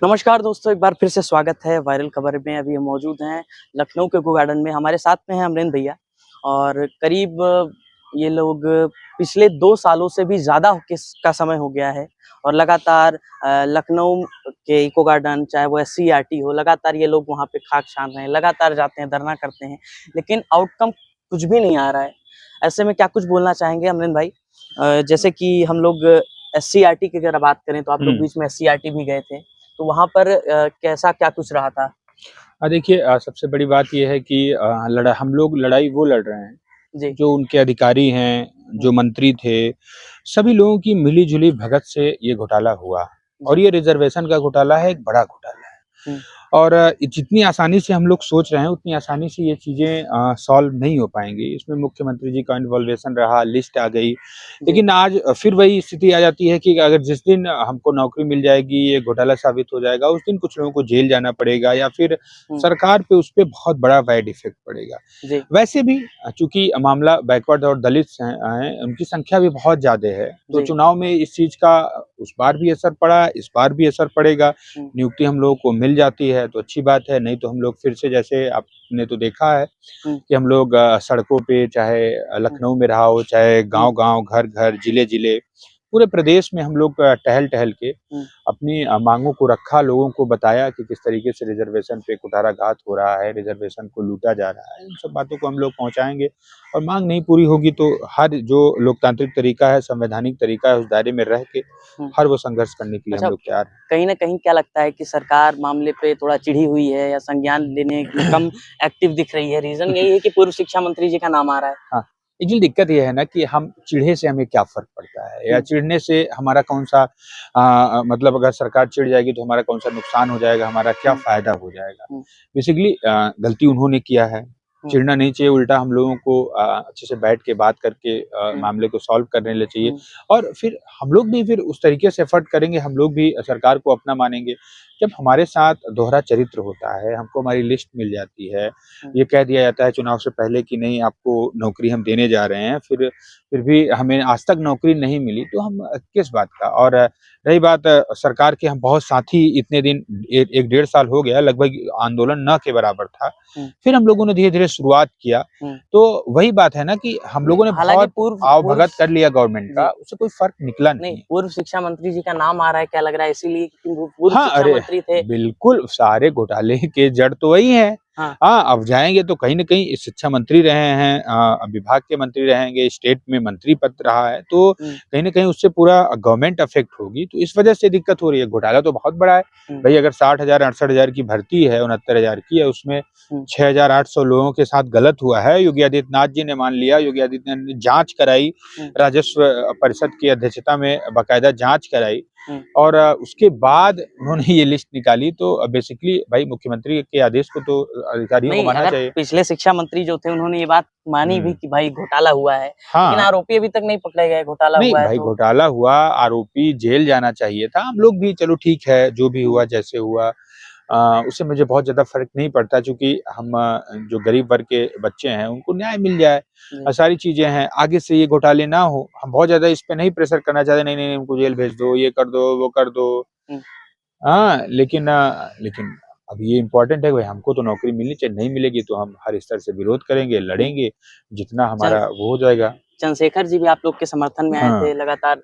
नमस्कार दोस्तों, एक बार फिर से स्वागत है वायरल खबर में। अभी हम मौजूद हैं लखनऊ के इको गार्डन में। हमारे साथ में हैं अमरेंद्र भैया और करीब ये लोग पिछले 2 सालों से भी ज़्यादा का समय हो गया है और लगातार लखनऊ के इको गार्डन, चाहे वो एससीईआरटी हो, लगातार ये लोग वहाँ पे खाक छान रहे हैं, लगातार जाते हैं, धरना करते हैं, लेकिन आउटकम कुछ भी नहीं आ रहा है। ऐसे में क्या कुछ बोलना चाहेंगे अमरेंद्र भाई? जैसे कि हम लोग एससीईआरटी की अगर बात करें तो आप लोग हुँ। बीच में एससीईआरटी भी गए थे। तो वहाँ पर कैसा क्या कुछ रहा था? देखिए, सबसे बड़ी बात ये है कि हम लोग लड़ाई वो लड़ रहे हैं, जी। जो उनके अधिकारी हैं, हुँ, जो मंत्री थे, सभी लोगों की मिली-जुली भगत से ये घोटाला हुआ और जी। ये रिज़र्वेशन का घोटाला है, एक बड़ा घोटाला है। हुँ, और जितनी आसानी से हम लोग सोच रहे हैं, उतनी आसानी से ये चीज़ें सॉल्व नहीं हो पाएँगी। इसमें मुख्यमंत्री जी का इन्वॉल्वेशन रहा, लिस्ट आ गई। जी। लेकिन आज फिर वही स्थिति आ जाती है कि अगर जिस दिन हमको नौकरी मिल जाएगी, ये घोटाला साबित हो जाएगा, उस दिन कुछ लोगों को जेल जाना पड़ेगा या फिर हुँ, सरकार पे उसपे बहुत बड़ा बैड इफ़ेक्ट पड़ेगा। जी, वैसे भी चूँकि मामला बैकवर्ड और दलित उनकी संख्या भी बहुत ज़्यादा है, तो जी। चुनाव में इस चीज़ का उस बार भी असर पड़ा, इस बार भी असर पड़ेगा। हुँ, नियुक्ति हम लोगों को मिल जाती है तो अच्छी बात है, नहीं तो हम लोग फिर से जैसे आपने तो देखा है हुँ, कि हम लोग सड़कों पे चाहे हुँ, लखनऊ में रहा हो, चाहे हुँ, गाँव-गाँव, घर-घर, जिले-जिले, पूरे प्रदेश में हम लोग टहल-टहल के हुँ। अपनी माँगों को रखा, लोगों को बताया कि किस तरीके से रिज़र्वेशन पे कुठाराघात हो रहा है, रिज़र्वेशन को लूटा जा रहा है। इन सब बातों को हम लोग पहुँचाएँगे और माँग नहीं पूरी होगी तो हर जो लोकतांत्रिक तरीका है, संवैधानिक तरीका है, उस दायरे में रह के हुँ। हर वो संघर्ष करने के लिए हम अच्छा, लोग तैयार हैं। कहीं न कहीं क्या लगता है कि सरकार मामले पे थोड़ा चिढ़ी हुई है या संज्ञान लेने में कम एक्टिव दिख रही है? रीज़न यही है कि पूर्व शिक्षा मंत्री जी का नाम आ रहा है। हाँ, एक्चुअली दिक्कत ये है ना कि हम चिढ़े से हमें क्या फ़र्क पड़ता है या हुँ, चिढ़ने से हमारा कौन-सा मतलब अगर सरकार चिढ़ जाएगी तो हमारा कौन-सा नुकसान हो जाएगा, हमारा क्या हुँ, फ़ायदा हो जाएगा। हुँ, बेसिकली गलती उन्होंने किया है, हुँ, चिढ़ना नहीं चाहिए, उल्टा हम लोगों को अच्छे से बैठ के बात करके हुँ, मामले को सॉल्व करने ले चाहिए हुँ, और फिर हम लोग भी फिर उस तरीके से एफ़र्ट करेंगे, हम लोग भी सरकार को अपना मानेंगे। जब हमारे साथ दोहरा चरित्र होता है, हमको हमारी लिस्ट मिल जाती है, हुँ। ये कह दिया जाता है चुनाव से पहले कि नहीं आपको नौकरी हम देने जा रहे हैं, फिर भी हमें आज तक नौकरी नहीं मिली, तो हम किस बात का? और रही बात सरकार के हम बहुत साथी इतने दिन 1 डेढ़ साल हो गया लगभग आंदोलन न के बराबर था। हुँ, फिर हम लोगों ने धीरे-धीरे शुरुआत किया, हुँ। तो वही बात है ना कि हम नहीं, लोगों ने हालाँकि बहुत पूर्व पूर्व आवभगत कर लिया गवर्नमेंट का, जी, उससे कोई फ़र्क निकला नहीं, नहीं है। पूर्व शिक्षा मंत्री जी का नाम आ रहा है, क्या लग रहा है इसीलिए क्योंकि वो पूर्व हाँ, शिक्षा अरे! मंत्री थे? बिल्कुल, सारे घोटाले के जड़ तो वही हैं। हाँ, हाँ, अब जाएँगे तो कहीं न कहीं शिक्षा मंत्री रहे हैं विभाग के मंत्री रहेंगे, स्टेट में मंत्री पद रहा है, तो हुँ, कहीं न कहीं उससे पूरा गवर्नमेंट अफ़ेक्ट होगी, तो इस वजह से दिक्कत हो रही है। घोटाला तो बहुत बड़ा है। हुँ, भई अगर 60,000 68,000 की भर्ती है, 69,000 की है, उसमें हुँ, 6,800 लोगों के साथ गलत हुआ है। योगी आदित्यनाथ जी ने मान लिया, योगी आदित्यनाथ ने जाँच कराई, हुँ, राजस्व परिषद की अध्यक्षता में बाकायदा जाँच कराई। हुँ। और उसके बाद उन्होंने ये लिस्ट निकाली तो बेसिकली भाई मुख्यमंत्री के आदेश को तो अधिकारियों को नहीं, मानना अगर चाहिए। पिछले शिक्षा मंत्री जो थे उन्होंने ये बात मानी भी हुँ, कि भाई घोटाला हुआ है, लेकिन हाँ, आरोपी अभी तक नहीं पकड़े गए, घोटाला नहीं हुआ है भाई तो घोटाला हुआ, आरोपी जेल जाना चाहिए था। हम लोग भी चलो ठीक है, जो भी हुँ, हुआ, जैसे हुआ उससे मुझे बहुत ज़्यादा फ़र्क नहीं पड़ता चूँकि हम जो गरीब वर्ग के बच्चे हैं, उनको न्याय मिल जाए जी, सारी चीज़ें हैं। आगे से ये घोटाले ना हो, हम बहुत ज़्यादा इस पे नहीं प्रेशर करना चाहते, नहीं, नहीं, नहीं, उनको जेल भेज दो, ये कर दो, वो कर दो। हुँ, हाँ, लेकिन अब ये इम्पोर्टेंट है भाई हमको तो नौकरी मिलनी चाहिए, नहीं मिलेगी तो हम हर स्तर से विरोध करेंगे, हुँ। लड़ेंगे, जितना चंद हमारा वो हो जाएगा। चंद्रशेखर जी भी आप लोग के समर्थन में आए हाँ, थे लगातार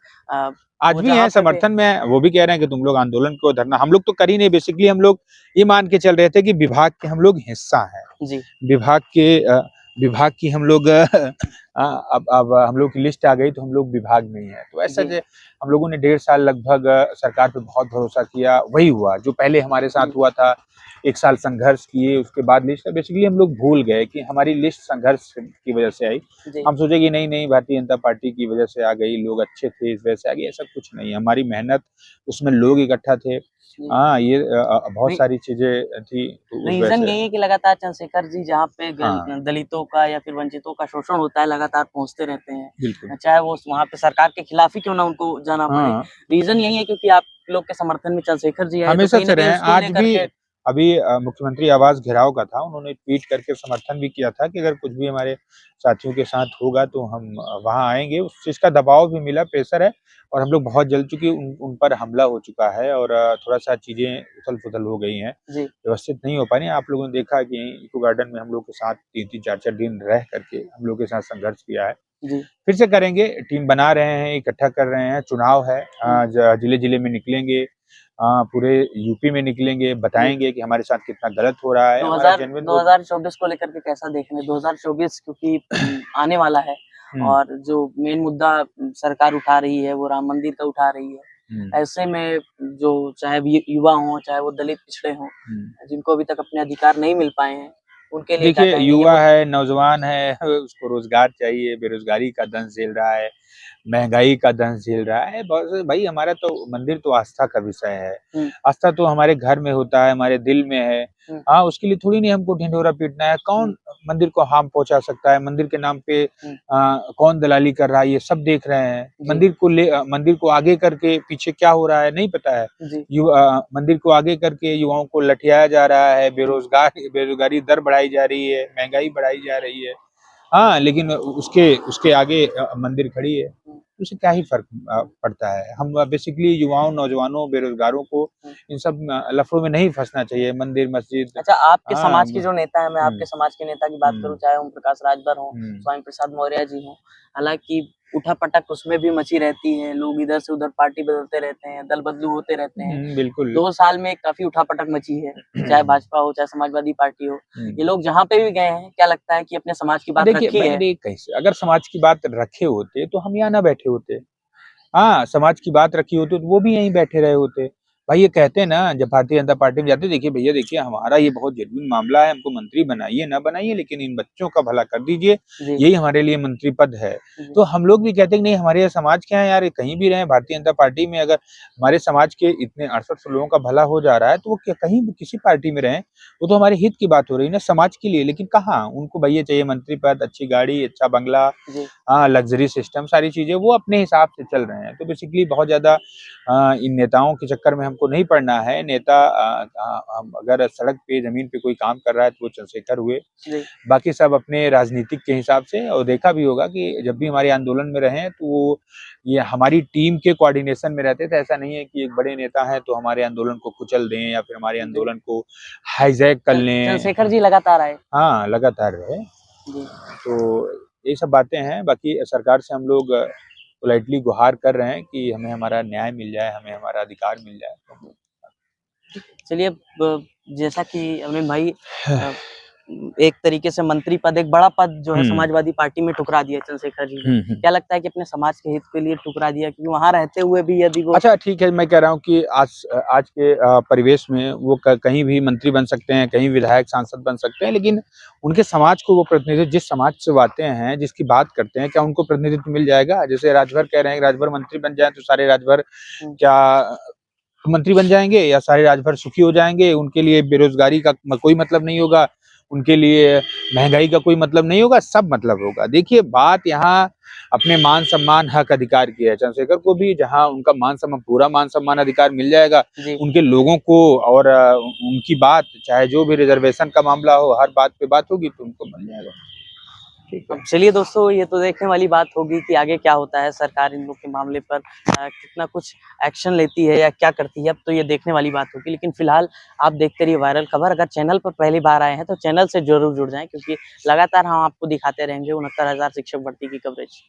आज वो भी जहाँ हैं पे भी समर्थन में, वो भी कह रहे हैं कि तुम लोग आंदोलन को धरना हम लोग तो कर ही नहीं बेसिकली हम लोग ये मान के चल रहे थे कि विभाग के हम लोग हिस्सा हैं। जी, विभाग के विभाग की हम लोग अब हम लोग की लिस्ट आ गई तो हम लोग विभाग में ही हैं। तो ऐसा जी, जो हम लोगों ने डेढ़ साल लगभग सरकार पे बहुत भरोसा किया, वही हुआ जो पहले हमारे हुँ, साथ हुआ था। 1 साल संघर्ष किए, उसके बाद लिस्ट बेसिकली हम लोग भूल गए कि हमारी लिस्ट संघर्ष की वजह से आई। जी, हम सोचे कि नहीं, नहीं भारतीय जनता पार्टी की वजह से आ गई, लोग अच्छे थे इस वजह से आ गई, ऐसा कुछ नहीं है। हमारी मेहनत, उसमें लोग इकट्ठा थे। जी। हाँ, ये बहुत नहीं, सारी चीज़ें थी, तो उस वजह रीज़न से यही है कि लगातार चंद्रशेखर जी जहाँ पे हाँ, दलितों का या फिर वंचितों का शोषण होता है, लगातार पहुँचते रहते बिल्कुल। हैं। चाहे वो वहाँ पे सरकार के खिलाफ ही क्यों ना उनको जाना पड़े। हाँ, रीज़न यही है क्योंकि आप लोग के समर्थन में चंद्रशेखर जी आए, तो हमेशा कहीं न से रहे कहीं हैं, उसको लेकर के अभी मुख्यमंत्री आवास घेराव का था, उन्होंने ट्वीट करके समर्थन भी किया था कि अगर कुछ भी हमारे साथियों के साथ होगा तो हम वहाँ आएँगे। उस चीज़ का दबाव भी मिला, प्रेशर है और हम लोग बहुत जल्द चूँकि उन पर हमला हो चुका है और थोड़ा-सा चीज़ें उथल-पुथल हो गई हैं, जी, व्यवस्थित नहीं हो पा रही हैं। आप लोगों ने देखा कि इको गार्डन में हम लोग के साथ 3-3 4-4 दिन रह करके हम लोग के साथ संघर्ष किया है। जी। फिर से करेंगे, टीम बना रहे हैं, इकट्ठा कर रहे हैं, चुनाव है हुँ, ज जिले-जिले में निकलेंगे, पूरे यूपी में निकलेंगे, जी। बताएँगे कि हमारे साथ कितना गलत हो रहा है, हमारा 2000 जेन्युइन वोट 2024 को लेकर के कैसा देख रहे हैं? 2024 क्योंकि आने वाला है हुँ, और जो मेन मुद्दा सरकार उठा रही है, वो राम मंदिर का उठा रही है। हुँ, ऐसे में जो चाहे वो युवा हों, चाहे वो दलित पिछड़े हों, हुँ। जिनको अभी तक अपने अधिकार नहीं मिल पाए हैं, उनके लिए क्या देखिए, कहेंगे? ये युवा मुद है, नौजवान है, उसको रोज़गार चाहिए, बेरोज़गारी का दंश झेल रहा है, महँगाई का दंश झेल रहा है। बस भाई हमारा तो मंदिर तो आस्था का विषय है। हुँ, आस्था तो हमारे घर में होता है, हमारे दिल में है। हुँ, हाँ, उसके लिए थोड़ी नहीं हमको ढिंढोरा पीटना है। हुँ, कौन मंदिर को हार्म पहुँचा सकता है? मंदिर के नाम पे हुँ। कौन दलाली कर रहा है, ये सब देख रहे हैं। जी, मंदिर को आगे करके पीछे क्या हो रहा है, नहीं पता है। जी, मंदिर को आगे करके युवाओं को लठियाया जा रहा है, जी। बेरोज़गारी दर बढ़ाई जा रही है, महँगाई बढ़ाई जा रही है। हाँ, लेकिन उसके उसके आगे मंदिर खड़ी है। हुँ, उससे क्या ही फ़र्क पड़ता है। हम बेसिकली युवाओं, नौजवानों, बेरोज़गारों को हुँ। इन सब लफड़ों में नहीं फँसना चाहिए। मंदिर, मस्जिद अच्छा, आपके हाँ, समाज के जो नेता हैं, मैं हुँ, आपके समाज के नेता की बात करूँ, हुँ, चाहे ओम प्रकाश राजभर हों, हुँ, स्वामी प्रसाद मौर्य जी हों, हालाँकि उठा-पटक उसमें भी मची रहती है, लोग इधर से उधर पार्टी बदलते रहते हैं, दल-बदलू होते रहते हैं। बिल्कुल। 2 साल में काफ़ी उठा-पटक मची है, चाहे भाजपा हो, चाहे समाजवादी पार्टी हो। ये हुँ। लोग जहाँ पे भी गए हैं, क्या लगता है कि अपने समाज की बात देखिए, रखी है? मैंने कैसे अगर समाज की बात रखे होते, तो हम यहाँ ना बैठे होते। हाँ, समाज की बात रखी होती तो वो भी यहीं बैठे रहे होते। भाई ये कहते हैं ना जब भारतीय जनता पार्टी में जाते देखिए भैया देखिए हमारा ये बहुत जेन्युइन मामला है, हमको मंत्री बनाइए ना बनाइए लेकिन इन बच्चों का भला कर दीजिए, जी, यही हमारे लिए मंत्री पद है। जी, तो हम लोग भी कहते हैं कि नहीं हमारे यहाँ समाज क्या है यार कहीं भी रहें भारतीय जनता पार्टी में अगर हमारे समाज के इतने 68 लोगों का भला हो जा रहा है तो वो कहीं भी किसी पार्टी में रहें, वो तो हमारे हित की बात हो रही है ना समाज के लिए। लेकिन कहाँ उनको भैया चाहिए मंत्री पद, अच्छी गाड़ी, अच्छा बंगला जी, हाँ, लग्ज़री सिस्टम सारी चीज़ें वो अपने हिसाब से चल रहे हैं। तो बेसिकली बहुत ज़्यादा इन नेताओं के चक्कर में हमको नहीं पड़ना है। नेता अगर सड़क पे, ज़मीन पे कोई काम कर रहा है तो वो चंद्रशेखर हुए। जी, बाकी सब अपने राजनीतिक के हिसाब से और देखा भी होगा कि जब भी हमारे आंदोलन में रहे हैं तो वो ये हमारी टीम के कोऑर्डिनेशन में रहते थे। ऐसा नहीं है कि एक बड़े नेता हैं तो हमारे आंदोलन को कुचल दें या फिर हमारे जी। आंदोलन को हाईजैक कर लें। चंद्रशेखर जी लगातार आए। हाँ, लगातार रहे। जी, तो ये सब बातें हैं, बाकी सरकार से हम लोग पोलाइटली गुहार कर रहे हैं कि हमें हमारा न्याय मिल जाए, हमें हमारा अधिकार मिल जाए। तो हम लोग चलिए अब जैसा कि अमरीन भाई अ, एक तरीके से मंत्री पद एक बड़ा पद जो है हुँ, समाजवादी पार्टी में ठुकरा दिया चंद्रशेखर जी ने। हुँ, हुँ। क्या लगता है कि अपने समाज के हित के लिए ठुकरा दिया क्योंकि वहाँ रहते हुए भी यदि वो अच्छा ठीक है, मैं कह रहा हूँ कि आज के परिवेश में वो क कहीं भी मंत्री बन सकते हैं, कहीं विधायक, सांसद बन सकते हैं, लेकिन उनके समाज को वो प्रतिनिधित्व जिस समाज से वो आते हैं, जिसकी बात करते हैं, क्या उनको प्रतिनिधित्व मिल जाएगा? जैसे राजभर कह रहे हैं, राजभर मंत्री बन जाएँ तो सारे राजभर हुँ, क्या मंत्री बन जाएँगे या सारे राजभर सुखी हो जाएँगे? उनके लिए बेरोज़गारी का कोई मतलब नहीं होगा, उनके लिए महँगाई का कोई मतलब नहीं होगा, सब मतलब होगा। देखिए बात यहाँ अपने मान-सम्मान, हक, अधिकार की है। चंद्रशेखर को भी जहाँ उनका मान-सम्मान पूरा मान-सम्मान अधिकार मिल जाएगा, जी। उनके लोगों को और उनकी बात चाहे जो भी रिज़र्वेशन का मामला हो, हर बात पे बात होगी तो उनको मिल जाएगा। ठीक है। अब चलिए दोस्तों ये तो देखने वाली बात होगी कि आगे क्या होता है, सरकार इन लोग के मामले पर कितना कुछ एक्शन लेती है या क्या करती है, अब तो ये देखने वाली बात होगी। लेकिन फिलहाल आप देखते रहिए वायरल खबर, अगर चैनल पर पहली बार आए हैं तो चैनल से ज़रूर जुड़ जाएँ क्योंकि लगातार हम आपको दिखाते रहेंगे 69,000 शिक्षक भर्ती की कवरेज।